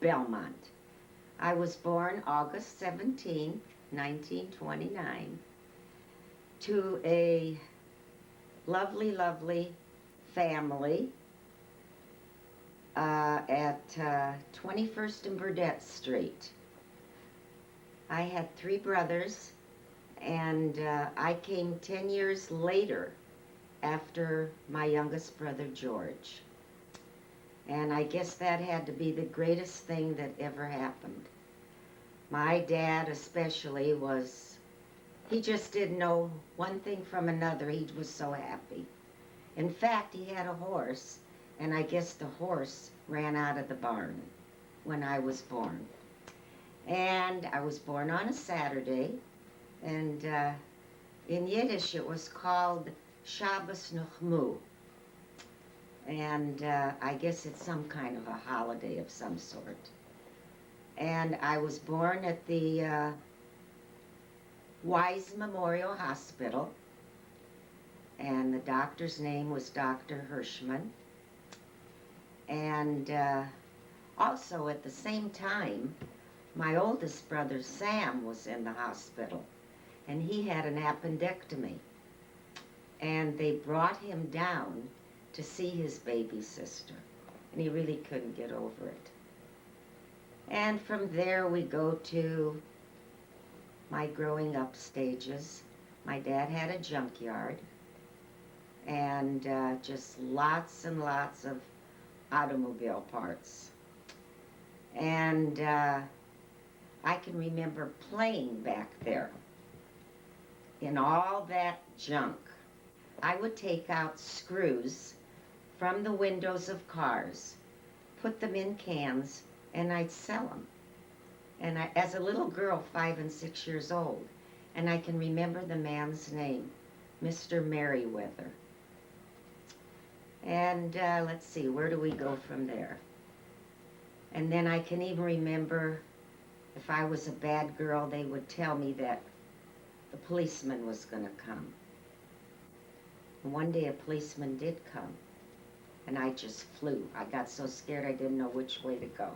Belmont. I was born August 17, 1929, to a lovely, lovely family at 21st and Burdette Street. I had three brothers, and I came 10 years later after my youngest brother George. And I guess that had to be the greatest thing that ever happened. My dad especially he just didn't know one thing from another. He was so happy. In fact, he had a horse, and I guess the horse ran out of the barn when I was born. And I was born on a Saturday, and in Yiddish it was called Shabbos Nuchmu. And I guess it's some kind of a holiday of some sort. And I was born at the Wise Memorial Hospital, and the doctor's name was Dr. Hirschman. And also at the same time, my oldest brother Sam was in the hospital, and he had an appendectomy. And they brought him down to see his baby sister, and he really couldn't get over it. And from there we go to my growing up stages. My dad had a junkyard, and just lots and lots of automobile parts. And I can remember playing back there in all that junk. I would take out screws from the windows of cars, put them in cans, and I'd sell them. And as a little girl, 5 and 6 years old, and I can remember the man's name, Mr. Merriweather. And let's see, where do we go from there? And then I can even remember if I was a bad girl, they would tell me that the policeman was going to come. And one day a policeman did come, and I just flew. I got so scared I didn't know which way to go.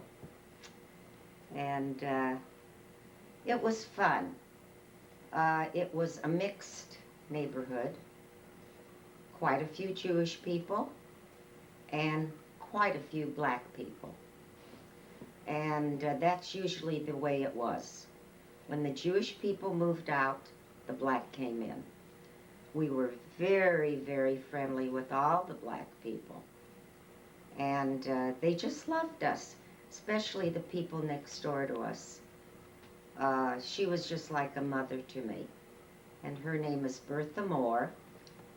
And it was fun. It was a mixed neighborhood, quite a few Jewish people, and quite a few black people. And that's usually the way it was. When the Jewish people moved out, the black came in. We were very, very friendly with all the black people. And they just loved us, especially the people next door to us. She was just like a mother to me. And her name is Bertha Moore,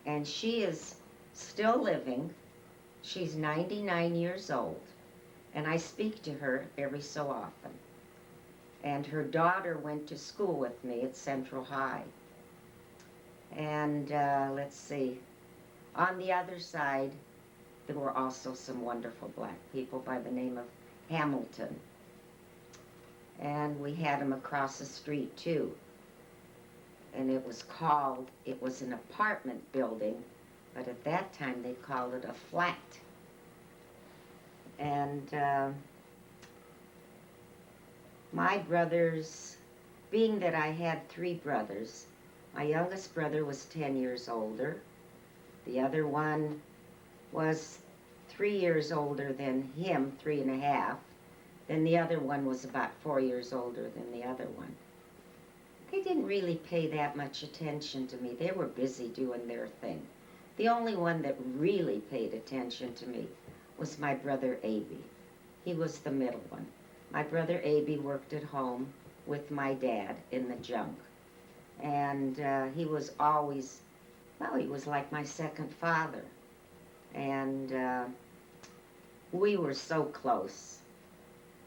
and she is still living. She's 99 years old, and I speak to her every so often. And her daughter went to school with me at Central High. And let's see, on the other side, there were also some wonderful black people by the name of Hamilton. And we had them across the street too. And it was an apartment building, but at that time they called it a flat. And my brothers, being that I had three brothers, my youngest brother was 10 years older. The other one was 3 years older than him, 3.5. Then the other one was about 4 years older than the other one. They didn't really pay that much attention to me. They were busy doing their thing. The only one that really paid attention to me was my brother Aby. He was the middle one. My brother Aby worked at home with my dad in the junk. And he was always, well, he was like my second father. And we were so close,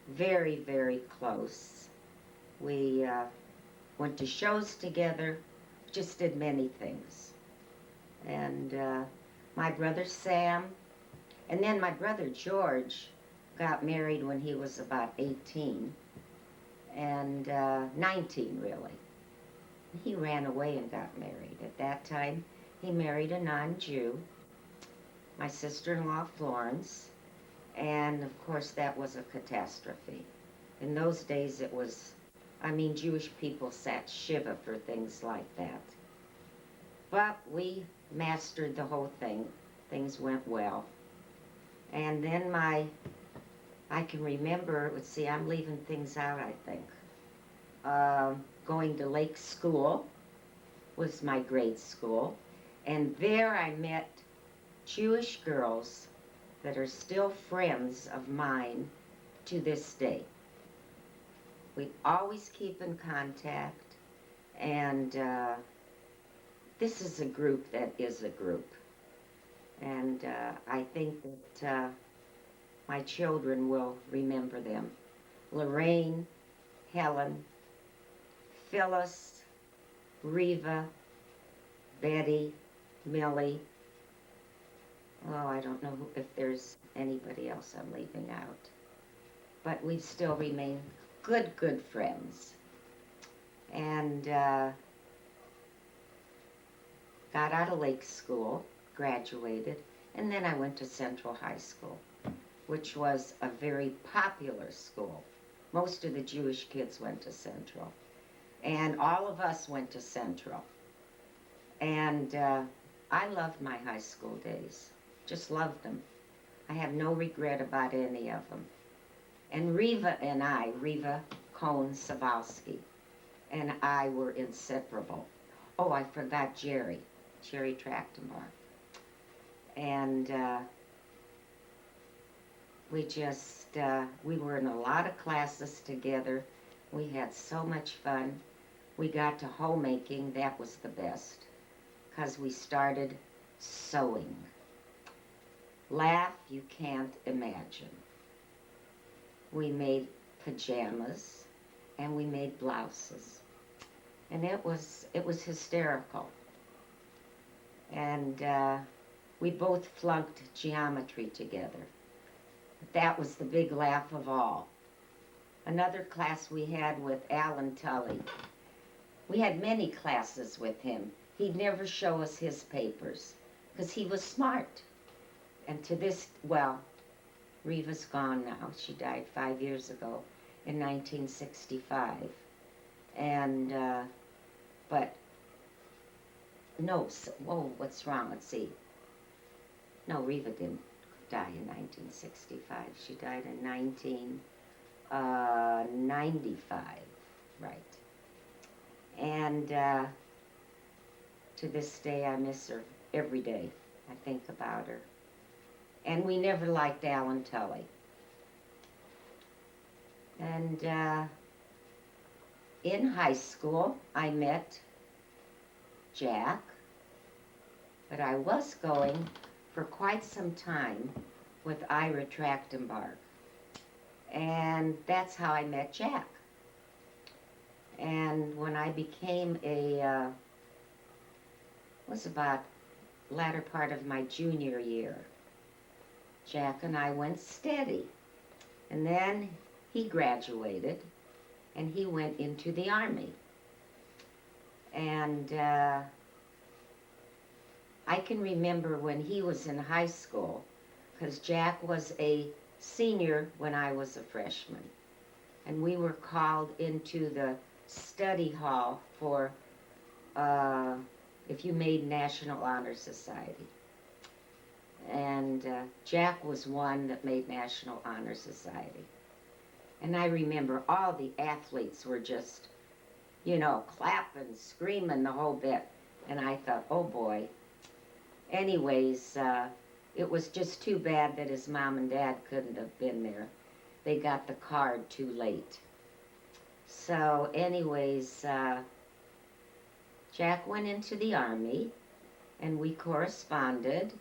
very, very close. We went to shows together, just did many things. And my brother Sam, and then my brother George got married when he was about 18, and 19 really. He ran away and got married. At that time, he married a non-Jew, my sister-in-law Florence, And of course, that was a catastrophe. In those days, it was, I mean, Jewish people sat Shiva for things like that. But we mastered the whole thing. Things went well. And then I can remember, let's see, I'm leaving things out, I think. Going to Lake School was my grade school. And there I met Jewish girls that are still friends of mine to this day. We always keep in contact, and this is a group that is a group. And I think that my children will remember them. Lorraine, Helen, Phyllis, Reva, Betty, Millie. Oh, I don't know if there's anybody else I'm leaving out. But we still remain good friends. And got out of Lake School, graduated, and then I went to Central High School, which was a very popular school. Most of the Jewish kids went to Central. And all of us went to Central. And I loved my high school days. Just loved them. I have no regret about any of them. And Reva Cohn Savalsky, and I were inseparable. Oh, I forgot Jerry Trachtenbach. And we were in a lot of classes together. We had so much fun. We got to homemaking, that was the best, because we started sewing. Laugh, you can't imagine. We made pajamas, and we made blouses. And it was hysterical. And we both flunked geometry together. That was the big laugh of all. Another class we had with Alan Tully. We had many classes with him. He'd never show us his papers, because he was smart. And to this, well, Reva's gone now. She died 5 years ago in 1965. And, but, no, whoa, what's wrong? Let's see. No, Reva didn't die in 1965. She died in 1995, right. And to this day, I miss her every day. I think about her. And we never liked Alan Tully. And in high school, I met Jack, but I was going for quite some time with Ira Trachtenbach. And that's how I met Jack. And when I became was about latter part of my junior year, Jack and I went steady. And then he graduated, and he went into the Army. And I can remember when he was in high school, because Jack was a senior when I was a freshman. And we were called into the study hall for if you made National Honor Society. And Jack was one that made National Honor Society. And I remember all the athletes were just, you know, clapping, screaming the whole bit. And I thought, oh boy. Anyways, it was just too bad that his mom and dad couldn't have been there. They got the card too late. So anyways, Jack went into the Army, and we corresponded.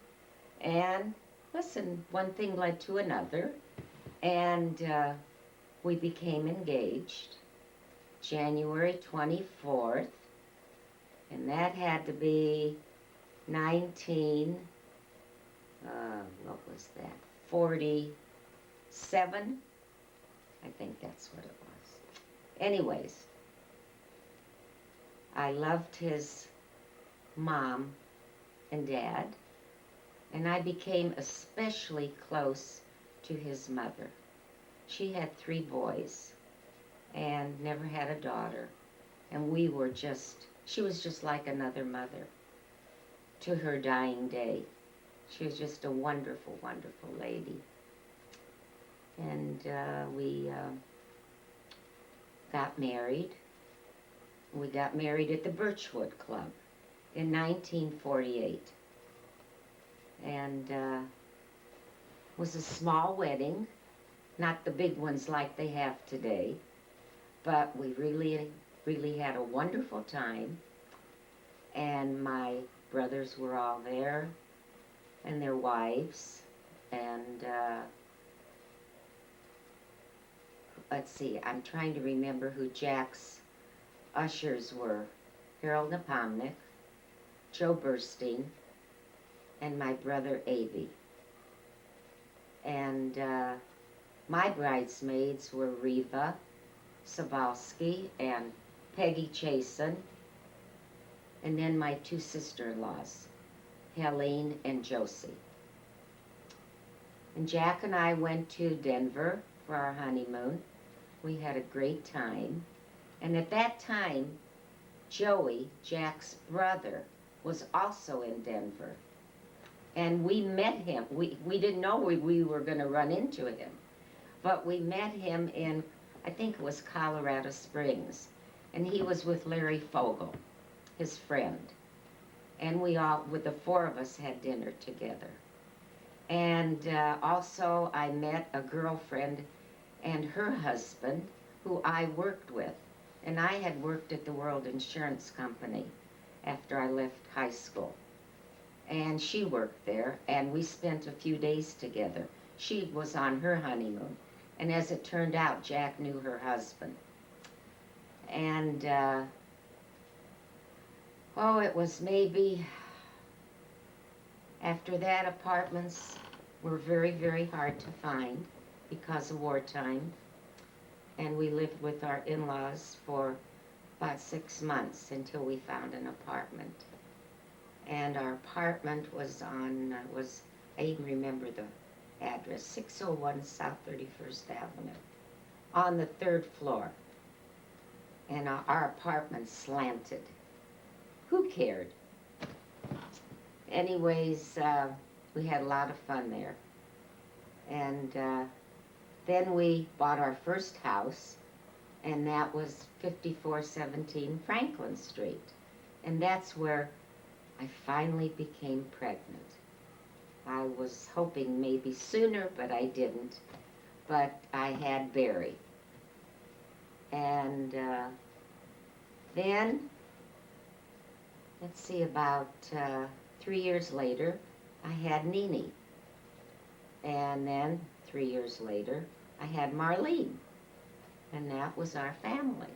And listen, one thing led to another, and we became engaged January 24th, and that had to be 47? I think that's what it was. Anyways, I loved his mom and dad, and I became especially close to his mother. She had 3 boys and never had a daughter. And she was just like another mother to her dying day. She was just a wonderful, wonderful lady. And we got married. We got married at the Birchwood Club in 1948. And it was a small wedding, not the big ones like they have today, but we really, really had a wonderful time. And my brothers were all there, and their wives, and let's see, I'm trying to remember who Jack's ushers were. Harold Nepomnick, Joe Burstein, and my brother Avy. And my bridesmaids were Reva Sabalski and Peggy Chasen, and then my 2 sister-in-laws, Helene and Josie. And Jack and I went to Denver for our honeymoon. We had a great time. And at that time, Joey, Jack's brother, was also in Denver. And we met him. We didn't know we were going to run into him. But we met him in, I think it was Colorado Springs. And he was with Larry Fogel, his friend. And we all, with the 4 of us, had dinner together. And also I met a girlfriend and her husband who I worked with. And I had worked at the World Insurance Company after I left high school. And she worked there, and we spent a few days together. She was on her honeymoon. And as it turned out, Jack knew her husband. And, it was maybe, after that, apartments were very, very hard to find because of wartime. And we lived with our in-laws for about 6 months until we found an apartment. And our apartment was on, I even remember the address, 601 South 31st Avenue, on the 3rd floor. And our apartment slanted. Who cared? Anyways, we had a lot of fun there. And then we bought our first house, and that was 5417 Franklin Street. And that's where I finally became pregnant. I was hoping maybe sooner, but I didn't. But I had Barry. And then, let's see, about 3 years later, I had Nene. And then 3 years later, I had Marlene. And that was our family.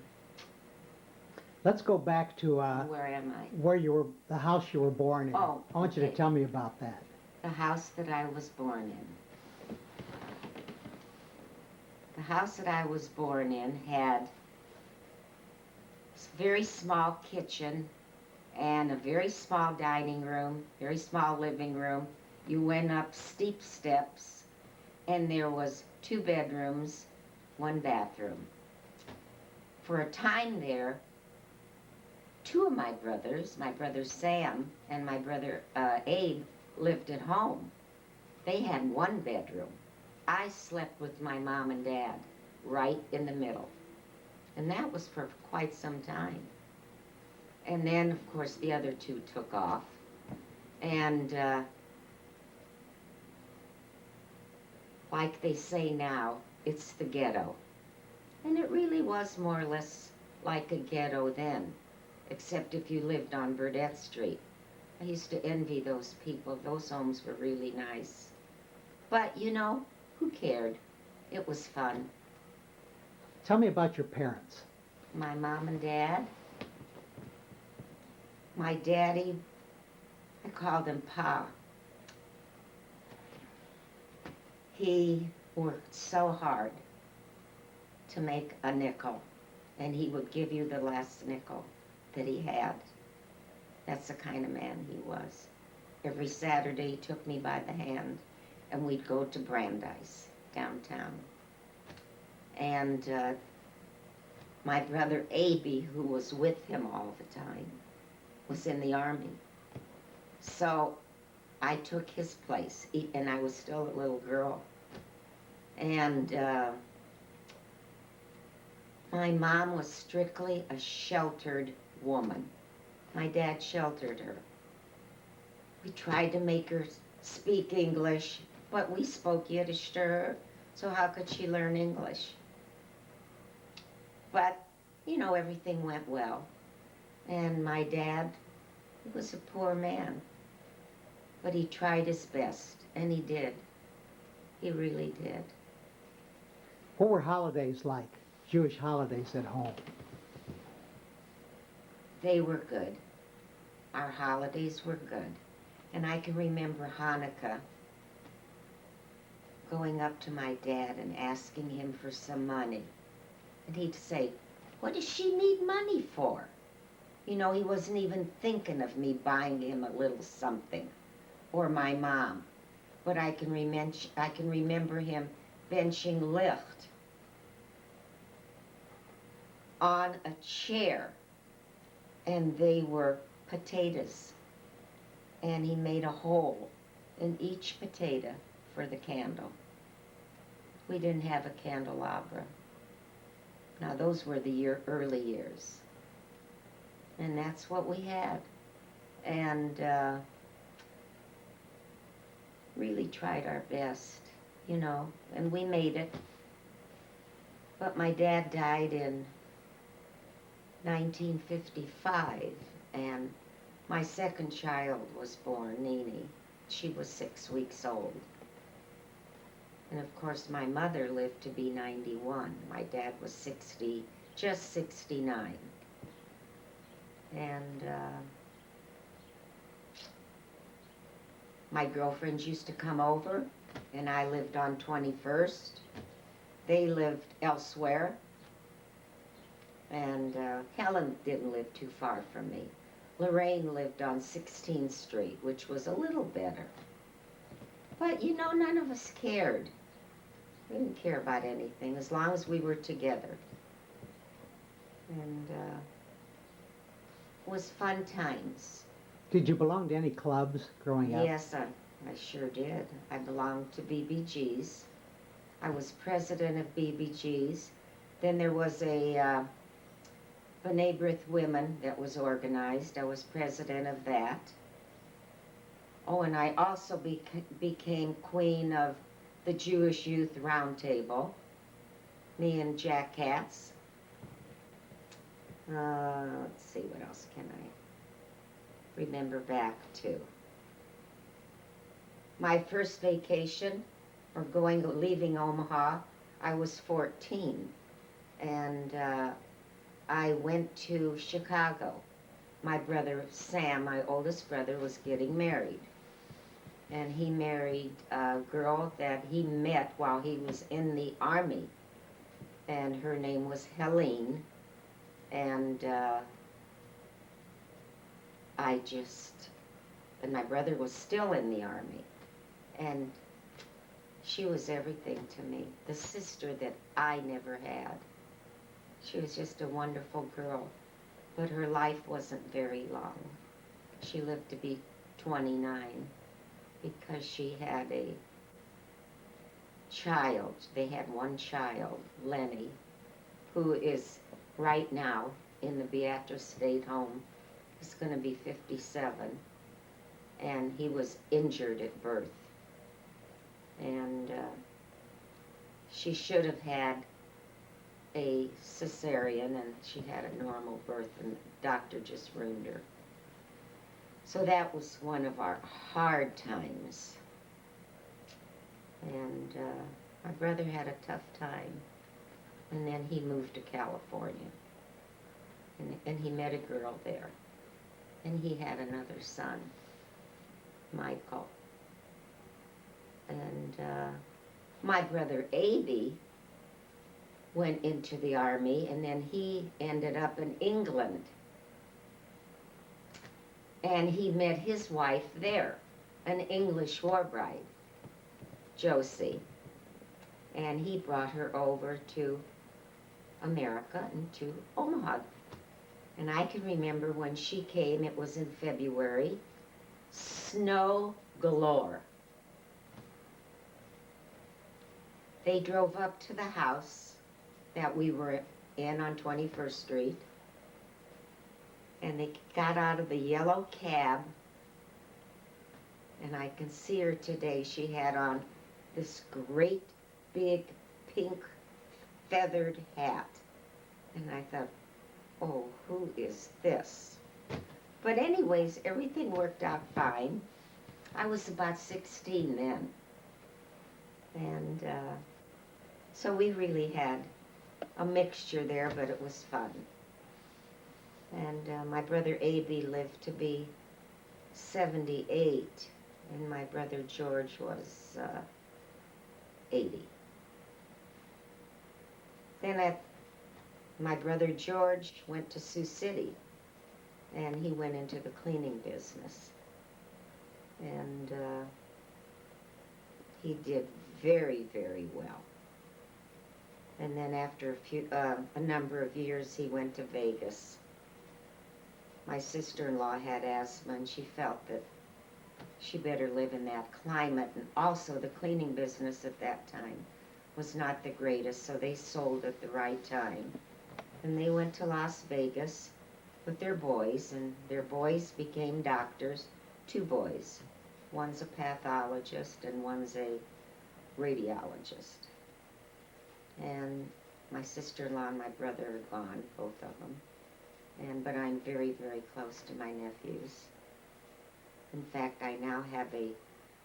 Let's go back to Where am I? where you were, the house you were born in. Oh, I want you to okay. tell me about that. The house that I was born in. The house that I was born in had a very small kitchen and a very small dining room, very small living room. You went up steep steps, and there was 2 bedrooms, 1 bathroom. For a time there, 2 of my brother Sam and my brother Abe, lived at home. They had 1 bedroom. I slept with my mom and dad right in the middle. And that was for quite some time. And then, of course, the other 2 took off. And like they say now, it's the ghetto. And it really was more or less like a ghetto then, except if you lived on Burdett Street. I used to envy those people. Those homes were really nice. But, you know, who cared? It was fun. Tell me about your parents. My mom and dad. My daddy, I called him Pa. He worked so hard to make a nickel, and he would give you the last nickel that he had. That's the kind of man he was. Every Saturday he took me by the hand, and we'd go to Brandeis. downtown. And my brother Aby, who was with him all the time, was in the Army. So I took his place, and I was still a little girl. And my mom was strictly a sheltered woman. My dad sheltered her. We tried to make her speak English, but we spoke Yiddish to her, so how could she learn English? But, you know, everything went well. And my dad, he was a poor man, but he tried his best, and he did. He really did. What were holidays like? Jewish holidays at home? They were good. Our holidays were good. And I can remember Hanukkah, going up to my dad and asking him for some money. And he'd say, "What does she need money for?" You know, he wasn't even thinking of me buying him a little something, or my mom. But I can remember him benching lift on a chair, and they were potatoes. And he made a hole in each potato for the candle. We didn't have a candelabra. Now those were the early years. And that's what we had. And really tried our best, you know, and we made it. But my dad died in 1955, and my second child was born, Nene. She was 6 weeks old. And of course my mother lived to be 91. My dad was 60, just 69. And my girlfriends used to come over, and I lived on 21st. They lived elsewhere. And Helen didn't live too far from me. Lorraine lived on 16th Street, which was a little better. But, you know, none of us cared. We didn't care about anything as long as we were together. And it was fun times. Did you belong to any clubs growing up? Yes, I sure did. I belonged to BBG's. I was president of BBG's. Then there was a B'nai B'rith Women that was organized. I was president of that. Oh, and I also became queen of the Jewish Youth Roundtable. Me and Jack Katz. Let's see, what else can I remember back to? My first vacation, or leaving Omaha, I was 14. And I went to Chicago. My brother Sam, my oldest brother, was getting married. And he married a girl that he met while he was in the Army. And her name was Helene. And and my brother was still in the Army. And she was everything to me. The sister that I never had. She was just a wonderful girl, but her life wasn't very long. She lived to be 29 because she had a child. They had one child, Lenny, who is right now in the Beatrice State Home. He's going to be 57, and he was injured at birth. And she should have had a cesarean, and she had a normal birth, and the doctor just ruined her. So that was one of our hard times. And my brother had a tough time, and then he moved to California, and he met a girl there, and he had another son, Michael. And my brother Aby went into the Army, and then he ended up in England. And he met his wife there, an English war bride, Josie. and he brought her over to America and to Omaha. And I can remember when she came, it was in February, snow galore. They drove up to the house that we were in on 21st Street, and they got out of the yellow cab, and I can see her today. She had on this great big pink feathered hat, and I thought, oh, who is this? But anyways, everything worked out fine. I was about 16 then, and so we really had a mixture there, but it was fun. And my brother A.B. lived to be 78, and my brother George was 80. Then my brother George went to Sioux City, and he went into the cleaning business. And he did very, very well. And then after a number of years, he went to Vegas. My sister-in-law had asthma, and she felt that she better live in that climate. And also, the cleaning business at that time was not the greatest, so they sold at the right time. And they went to Las Vegas with their boys, and their boys became doctors. 2 boys. One's a pathologist, and one's a radiologist. And my sister-in-law and my brother are gone, both of them. But I'm very, very close to my nephews. In fact, I now have a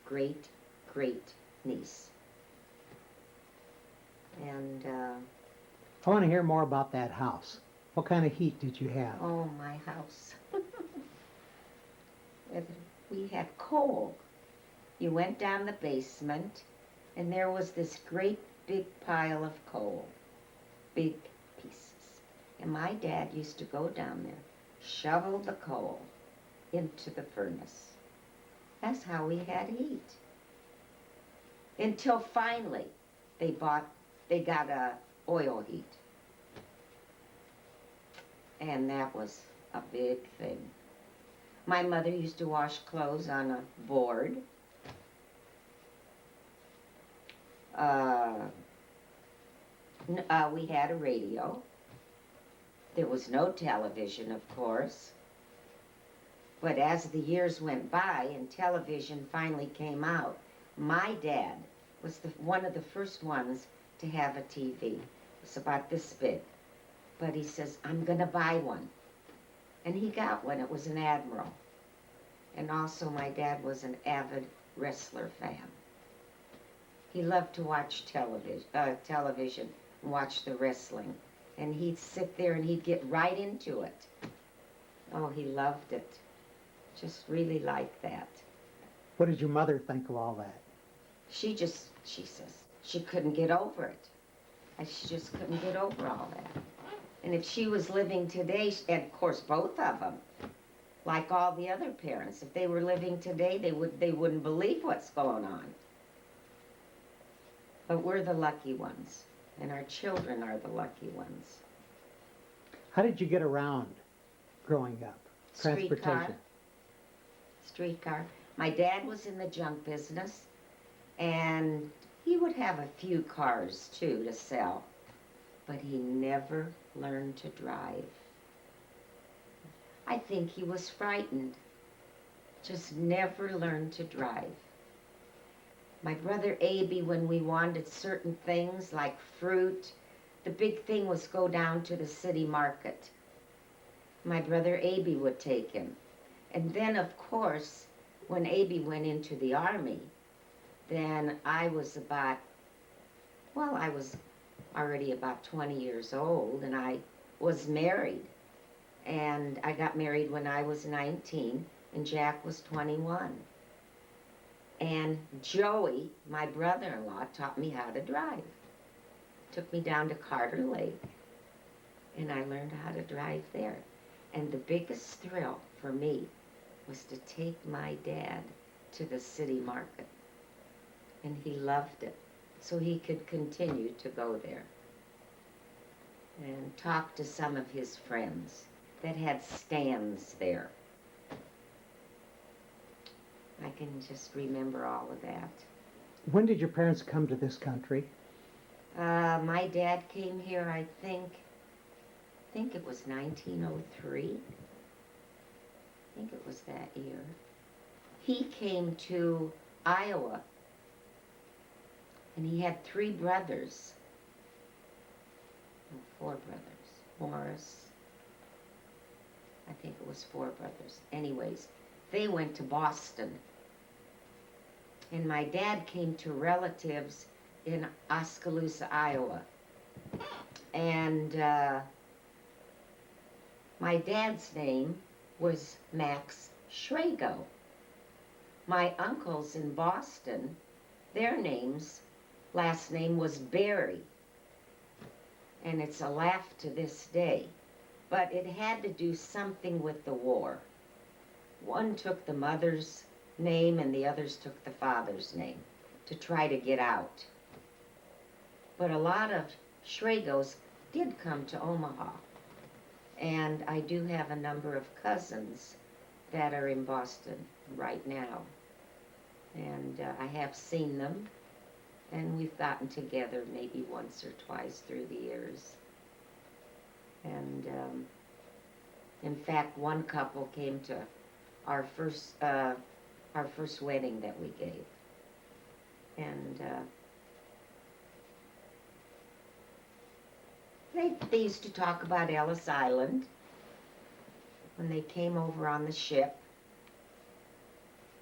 great, great niece. And I want to hear more about that house. What kind of heat did you have? oh, my house. We had coal. You went down the basement, and there was this great big pile of coal, big pieces. And my dad used to go down there, shovel the coal into the furnace. That's how we had heat. Until finally they got a oil heat. And that was a big thing. My mother used to wash clothes on a board. We had a radio. There was no television, of course. But as the years went by and television finally came out, my dad was one of the first ones to have a TV. It was about this big. But he says, I'm going to buy one. And he got one. It was an Admiral. And also my dad was an avid wrestler fan. He loved to watch television and watch the wrestling. And he'd sit there and he'd get right into it. Oh, he loved it. Just really liked that. What did your mother think of all that? She says, she couldn't get over it. She just couldn't get over all that. And if she was living today, and of course both of them, like all the other parents, if they were living today, they wouldn't believe what's going on. But we're the lucky ones, and our children are the lucky ones. How did you get around growing up? Transportation. Streetcar. My dad was in the junk business, and he would have a few cars, too, to sell. But he never learned to drive. I think he was frightened. Just never learned to drive. My brother A.B., when we wanted certain things like fruit, the big thing was go down to the city market. My brother A.B. would take him. And then, of course, when A.B. went into the Army, then I was already about 20 years old, and I was married. And I got married when I was 19, and Jack was 21. And Joey, my brother-in-law, taught me how to drive. Took me down to Carter Lake, and I learned how to drive there. And the biggest thrill for me was to take my dad to the city market. And he loved it. so he could continue to go there and talk to some of his friends that had stands there. I can just remember all of that. When did your parents come to this country? My dad came here, I think it was 1903. I think it was that year. He came to Iowa, and he had 3 brothers. No, 4 brothers. Morris. I think it was 4 brothers. Anyways, they went to Boston. And my dad came to relatives in Oskaloosa, Iowa. And my dad's name was Max Schrago. My uncles in Boston, their last name was Berry. And it's a laugh to this day. But it had to do something with the war. One took the mother's name and the others took the father's name to try to get out. But a lot of Schragos did come to Omaha. And I do have a number of cousins that are in Boston right now. And I have seen them, and we've gotten together maybe once or twice through the years. And in fact, one couple came to our first wedding that we gave. And they used to talk about Ellis Island when they came over on the ship.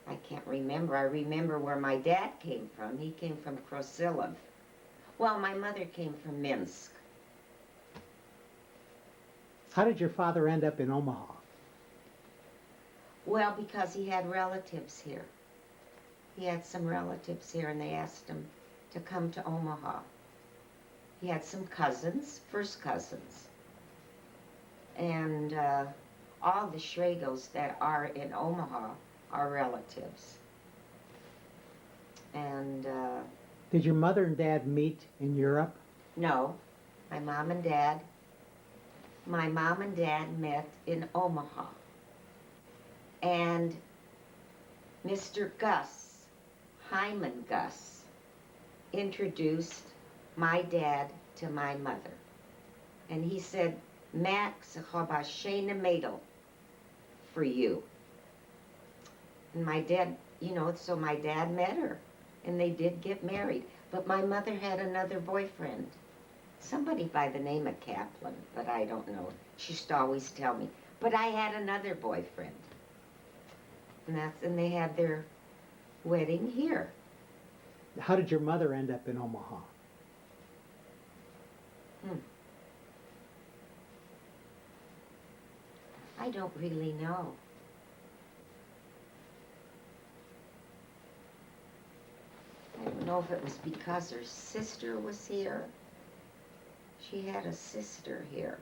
I can't remember. I remember where my dad came from. He came from Krosilov. Well, my mother came from Minsk. How did your father end up in Omaha? Well, because he had relatives here. He had some relatives here, and they asked him to come to Omaha. He had some cousins, first cousins. And all the Schragos that are in Omaha are relatives. And Did your mother and dad meet in Europe? no, my mom and dad met in Omaha. And Mr. Gus, Hyman Gus, introduced my dad to my mother. And he said, Max, ich habe a schöne Mädel for you. And my dad, so my dad met her. And they did get married. But my mother had another boyfriend. Somebody by the name of Kaplan, but I don't know. She used to always tell me. But I had another boyfriend. And they had their wedding here. How did your mother end up in Omaha? I don't really know. I don't know if it was because her sister was here. She had a sister here.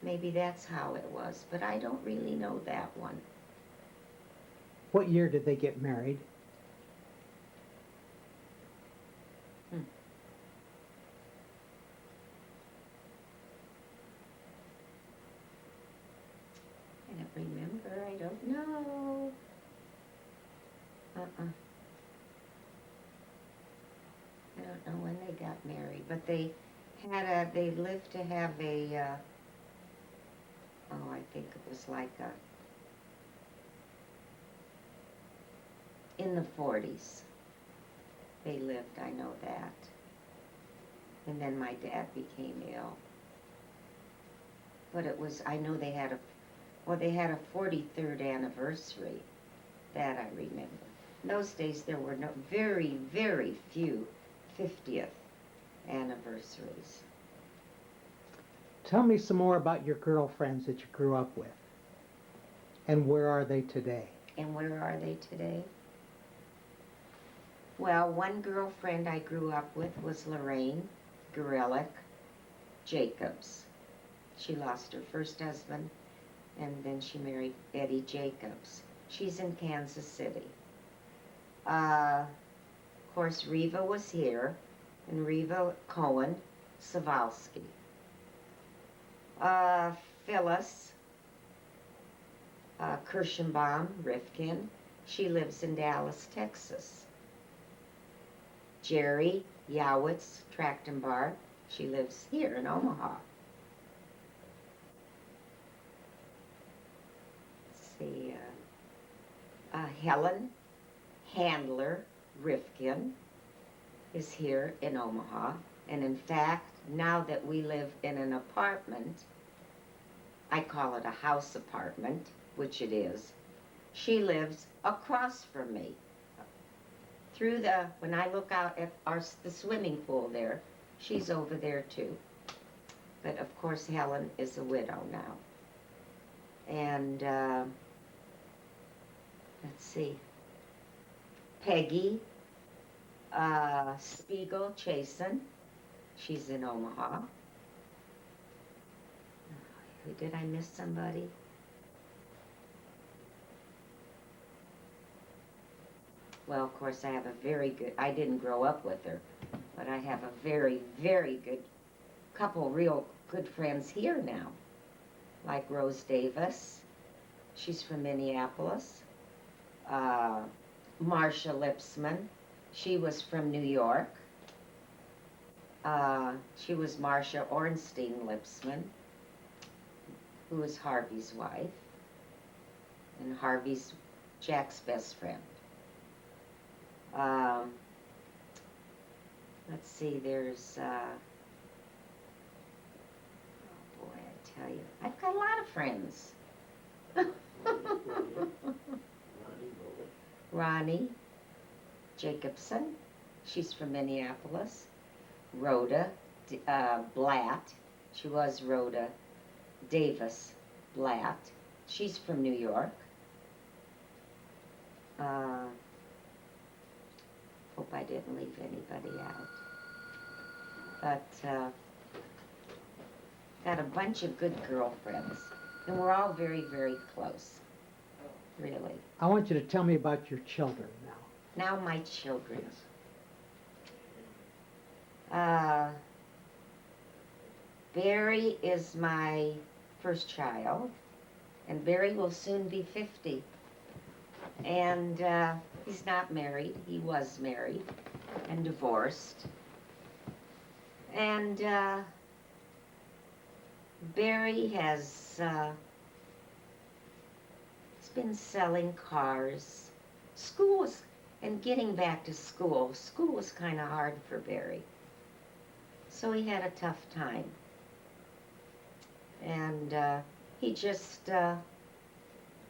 Maybe that's how it was, but I don't really know that one. What year did they get married? I don't remember. I don't know. I don't know when they got married, but they lived to have I think it was like in the 40s. They lived, I know that. And then my dad became ill. But I know they had a 43rd anniversary. That I remember. In those days there were very, very few 50th anniversaries. Tell me some more about your girlfriends that you grew up with. And where are they today? And where are they today? Well, one girlfriend I grew up with was Lorraine Gorelick Jacobs. She lost her first husband, and then she married Eddie Jacobs. She's in Kansas City. Of course, Reva was here. and Reva Cohen Savalsky. Phyllis Kirschenbaum Rifkin. She lives in Dallas, Texas. Jerry Yowitz Trachtenbart. She lives here in Omaha. Let's see. Helen Handler Rifkin is here in Omaha. And in fact, now that we live in an apartment, I call it a house apartment, which it is, she lives across from me. When I look out at the swimming pool there, she's over there too. But of course, Helen is a widow now. And let's see, Peggy Spiegel Chasen, she's in Omaha. Did I miss somebody? Well, of course, I have I didn't grow up with her, but I have a very, very good couple real good friends here now, like Rose Davis. She's from Minneapolis. Marcia Lipsman. She was from New York. She was Marcia Ornstein Lipsman, who was Harvey's wife, and Harvey's Jack's best friend. Let's see, there's, oh boy, I tell you, I've got a lot of friends. Ronnie Jacobson, she's from Minneapolis. Rhoda Blatt, she was Rhoda Davis Blatt, she's from New York. Hope I didn't leave anybody out. But got a bunch of good girlfriends, and we're all very, very close, really. I want you to tell me about your children now. Now my children. Barry is my first child, and Barry will soon be 50. And he's not married. He was married and divorced. And Barry has he's been selling cars. And getting back to school. School was kind of hard for Barry. So he had a tough time. And he just,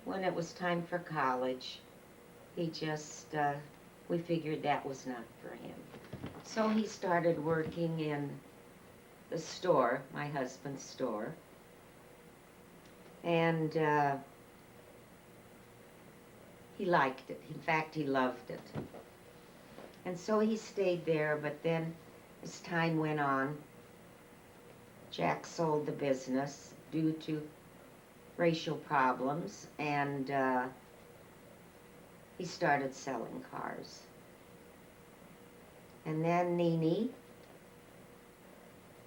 when it was time for college, we figured that was not for him. So he started working in the store, my husband's store. And he liked it. In fact, he loved it. And so he stayed there, but then as time went on, Jack sold the business due to racial problems, and he started selling cars. And then Nene,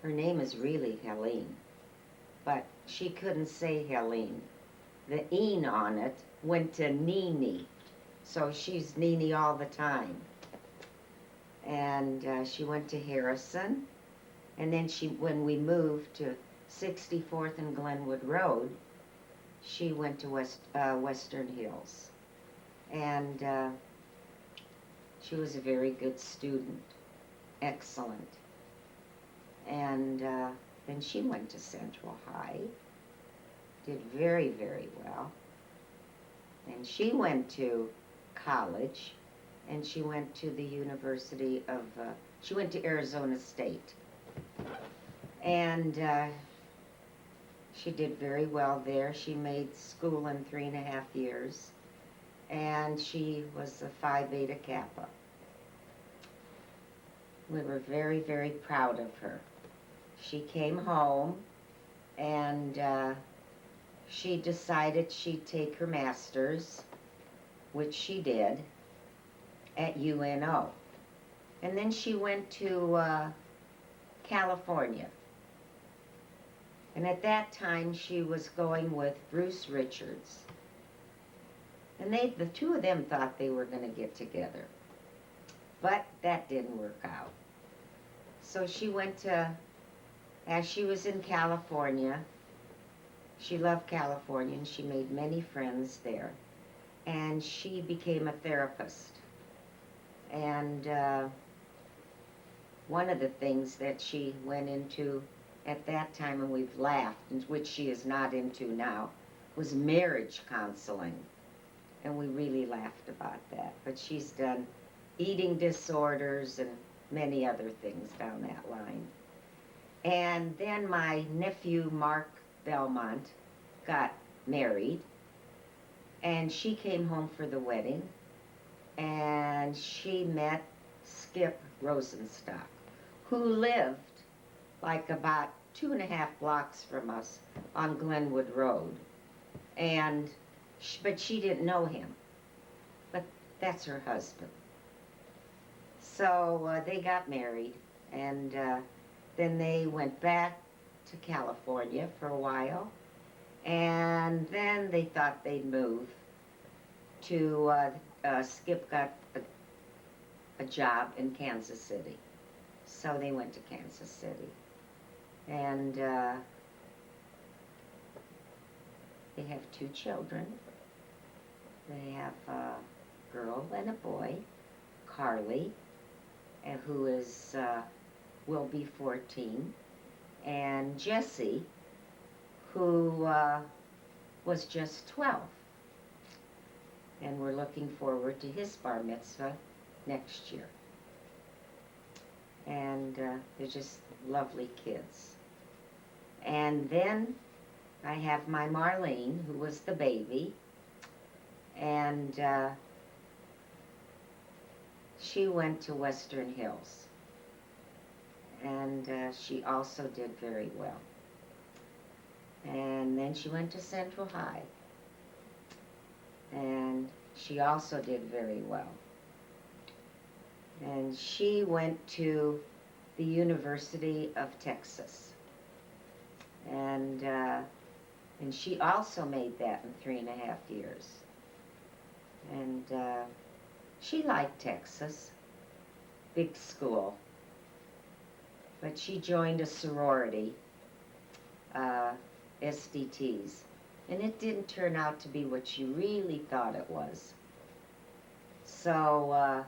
her name is really Helene, but she couldn't say Helene. The "een" on it went to Nene, so she's Nene all the time. And she went to Harrison, and then when we moved to 64th and Glenwood Road, she went to Western Hills. And she was a very good student, excellent. And then she went to Central High, did very, very well. And she went to college, and she went to the University of, she went to Arizona State. And she did very well there. She made school in 3.5 years. And she was a Phi Beta Kappa. We were very, very proud of her. She came home, and she decided she'd take her master's, which she did, at UNO. And then she went to California. And at that time, she was going with Bruce Richards. And the two of them thought they were going to get together. But that didn't work out. So she went to, as she was in California, she loved California and she made many friends there. And she became a therapist. And one of the things that she went into at that time, and we've laughed, and which she is not into now, was marriage counseling. And we really laughed about that. But she's done eating disorders and many other things down that line. And then my nephew, Mark Belmont, got married. And she came home for the wedding. And she met Skip Rosenstock, who lived like about 2.5 blocks from us on Glenwood Road. And but she didn't know him. But that's her husband. So they got married, and then they went back to California for a while, and then they thought they'd move to, Skip got a job in Kansas City. So they went to Kansas City. And they have 2 children. They have a girl and a boy, Carly, who is will be 14, and Jesse, who was just 12. And we're looking forward to his bar mitzvah next year. And they're just lovely kids. And then I have my Marlene, who was the baby, and she went to Western Hills, and she also did very well. And then she went to Central High, and she also did very well. And she went to the University of Texas, and she also made that in 3.5 years. And she liked Texas, big school, but she joined a sorority, SDTs, and it didn't turn out to be what she really thought it was. So,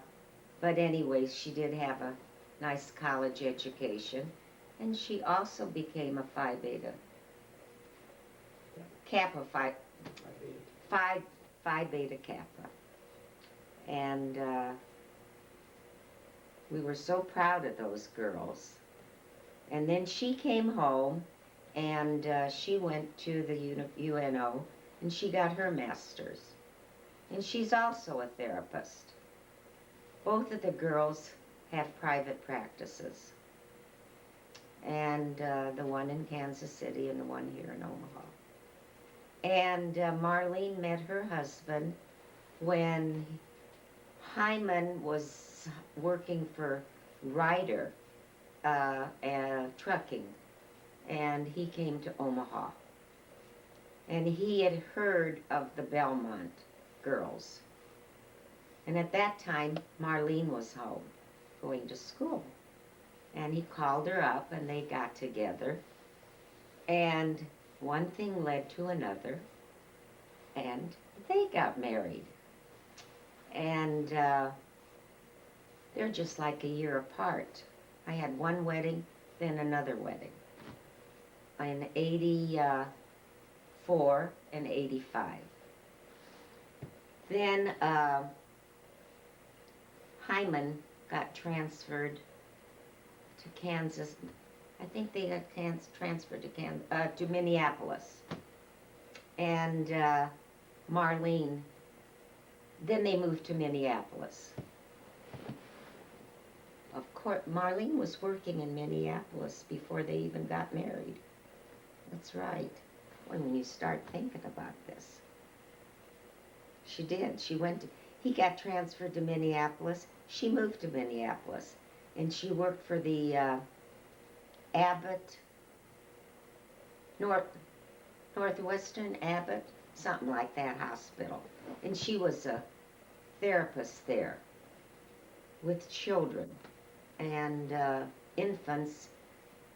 but anyway, she did have a nice college education, and she also became a Phi Beta Kappa, Phi Beta Kappa. And we were so proud of those girls. And then she came home, and she went to the UNO, and she got her master's. And she's also a therapist. Both of the girls have private practices. And the one in Kansas City and the one here in Omaha. And Marlene met her husband when Hyman was working for Ryder trucking, and he came to Omaha. And he had heard of the Belmont girls. And at that time, Marlene was home, going to school. And he called her up, and they got together. And one thing led to another, and they got married. And they're just like a year apart. I had one wedding, then another wedding. In 84 and 85. Then Hyman got transferred to Kansas. I think they got transferred to Minneapolis. And Marlene, then they moved to Minneapolis. Of course, Marlene was working in Minneapolis before they even got married. That's right. When you start thinking about this. She did. He got transferred to Minneapolis. She moved to Minneapolis. and she worked for the Abbott, Northwestern Abbott, something like that hospital. And she was a therapist there with children and infants,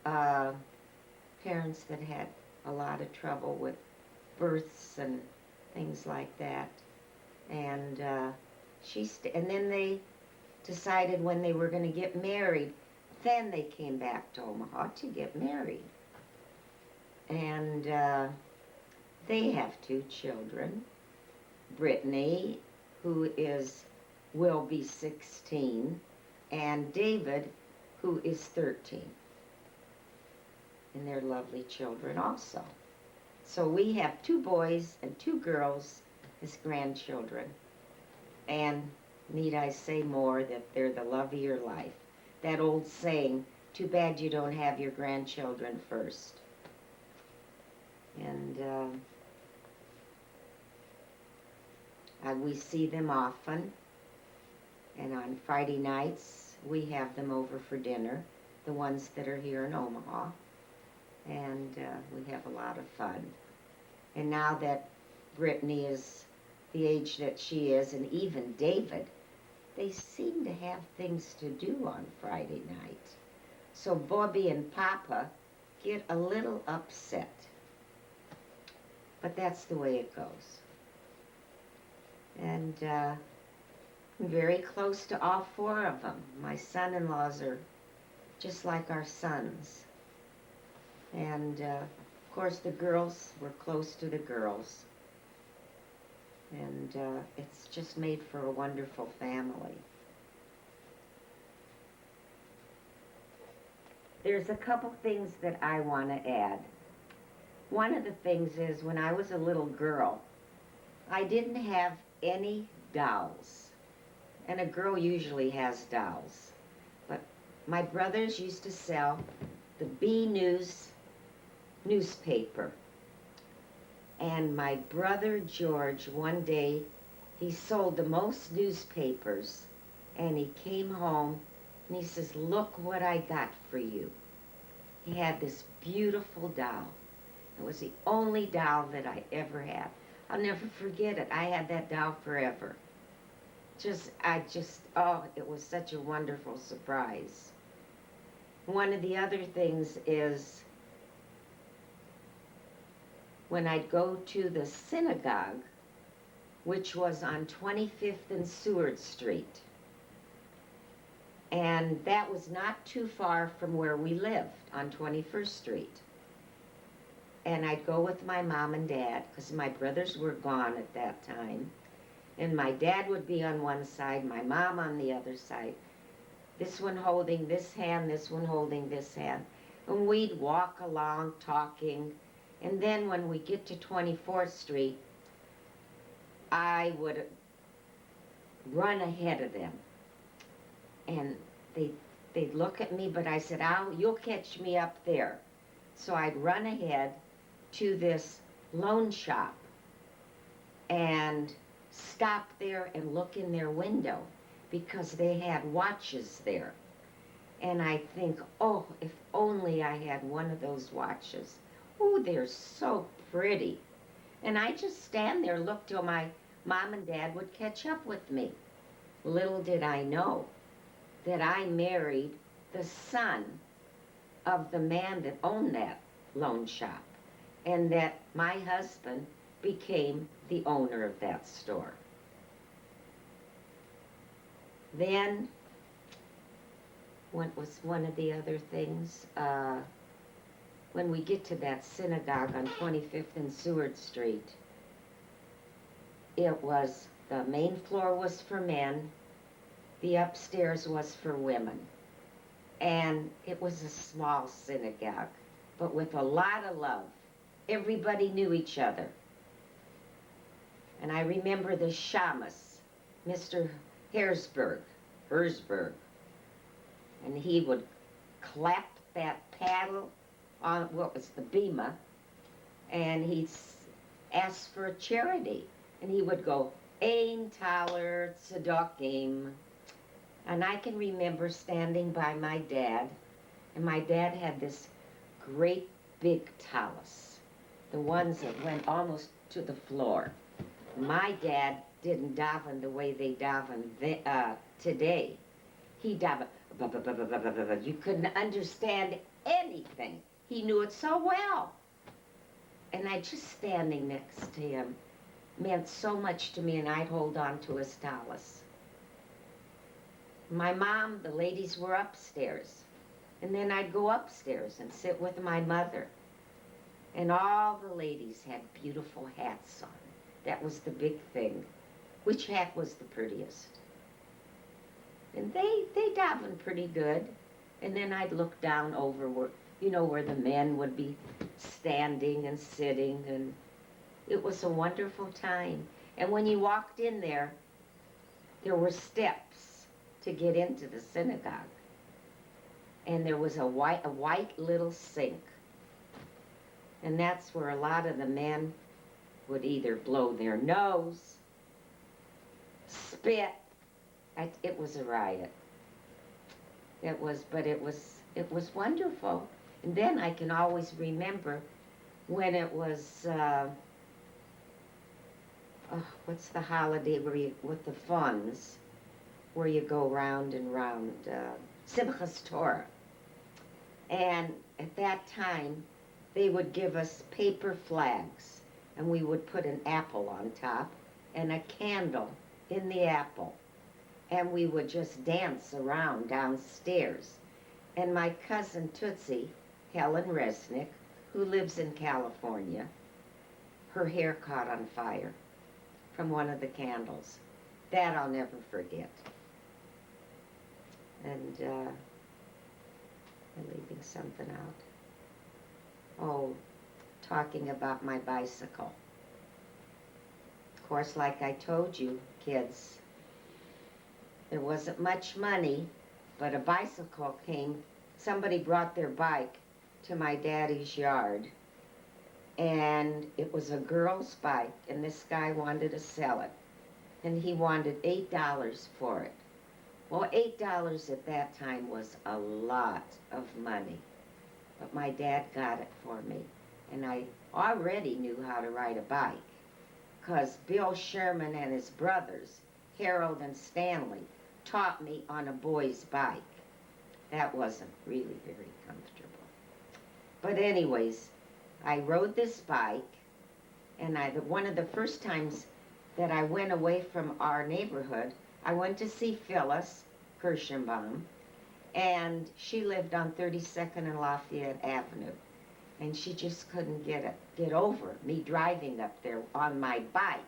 parents that had a lot of trouble with births and things like that. And and then they decided when they were going to get married, then they came back to Omaha to get married. And they have 2 children. Brittany, who will be 16, and David, who is 13. And they're lovely children also. So we have 2 boys and 2 girls as grandchildren. And need I say more, that they're the love of your life. That old saying, too bad you don't have your grandchildren first. And we see them often. And on Friday nights, we have them over for dinner, the ones that are here in Omaha. And we have a lot of fun. And now that Brittany is the age that she is, and even David, they seem to have things to do on Friday night. So Bobby and Papa get a little upset. But that's the way it goes. And I'm very close to all 4 of them. My son-in-laws are just like our sons. And of course the girls, were close to the girls. And it's just made for a wonderful family. There's a couple things that I want to add. One of the things is, when I was a little girl, I didn't have any dolls. And a girl usually has dolls. But my brothers used to sell the B News newspaper. And my brother George, one day, he sold the most newspapers, and he came home and he says, "Look what I got for you." He had this beautiful doll. It was the only doll that I ever had. I'll never forget it. I had that doll forever. It was such a wonderful surprise. One of the other things is, when I'd go to the synagogue, which was on 25th and Seward Street, and that was not too far from where we lived, on 21st Street. And I'd go with my mom and dad, because my brothers were gone at that time. And my dad would be on one side, my mom on the other side. This one holding this hand, this one holding this hand. And we'd walk along talking. And then when we get to 24th Street, I would run ahead of them. And they'd look at me, but I said, "You'll catch me up there." So I'd run ahead to this loan shop and stop there and look in their window, because they had watches there. And I think, oh, if only I had one of those watches. Oh, they're so pretty. And I just stand there, look till my mom and dad would catch up with me. Little did I know that I married the son of the man that owned that loan shop, and that my husband became the owner of that store. Then, what was one of the other things? When we get to that synagogue on 25th and Seward Street, the main floor was for men, the upstairs was for women. And it was a small synagogue, but with a lot of love. Everybody knew each other. And I remember the shamus, Mr. Herzberg, and he would clap that paddle on what was the bema, and he'd ask for a charity, and he would go, "Ein Taler Tzedakim," And I can remember standing by my dad, and my dad had this great big talus, the ones that went almost to the floor. My dad didn't daven the way they daven today. He davened, you couldn't understand anything. He knew it so well. And I just standing next to him meant so much to me, and I'd hold on to his talus. My mom, the ladies were upstairs. And then I'd go upstairs and sit with my mother. And all the ladies had beautiful hats on. That was the big thing. Which hat was the prettiest? And they davened pretty good. And then I'd look down over where, where the men would be standing and sitting. And it was a wonderful time. And when you walked in there were steps to get into the synagogue. And there was a white little sink. And that's where a lot of the men would either blow their nose, spit. It was a riot. It was wonderful. And then I can always remember when it was, what's the holiday with the funds, where you go round and round, Simchas Torah. And at that time, they would give us paper flags, and we would put an apple on top and a candle in the apple, and we would just dance around downstairs. And my cousin Tootsie, Helen Resnick, who lives in California, her hair caught on fire from one of the candles. That I'll never forget. And I'm leaving something out. Oh, talking about my bicycle. Of course, like I told you, kids, there wasn't much money, but a bicycle came. Somebody brought their bike to my daddy's yard, and it was a girl's bike, and this guy wanted to sell it, and he wanted $8 for it. Well, $8 at that time was a lot of money, but my dad got it for me, and I already knew how to ride a bike, because Bill Sherman and his brothers, Harold and Stanley, taught me on a boy's bike. That wasn't really very comfortable. But anyways, I rode this bike, and one of the first times that I went away from our neighborhood, I went to see Phyllis Kirschenbaum, and she lived on 32nd and Lafayette Avenue, and she just couldn't get over me driving up there on my bike,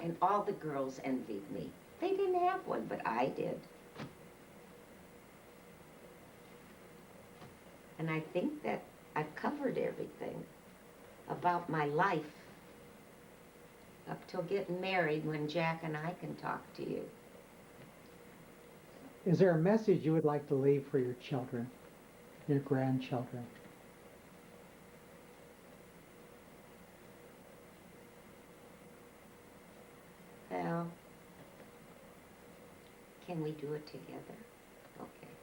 and all the girls envied me. They didn't have one, but I did. And I think that I've covered everything about my life up till getting married, when Jack and I can talk to you. Is there a message you would like to leave for your children, your grandchildren? Well, can we do it together? Okay.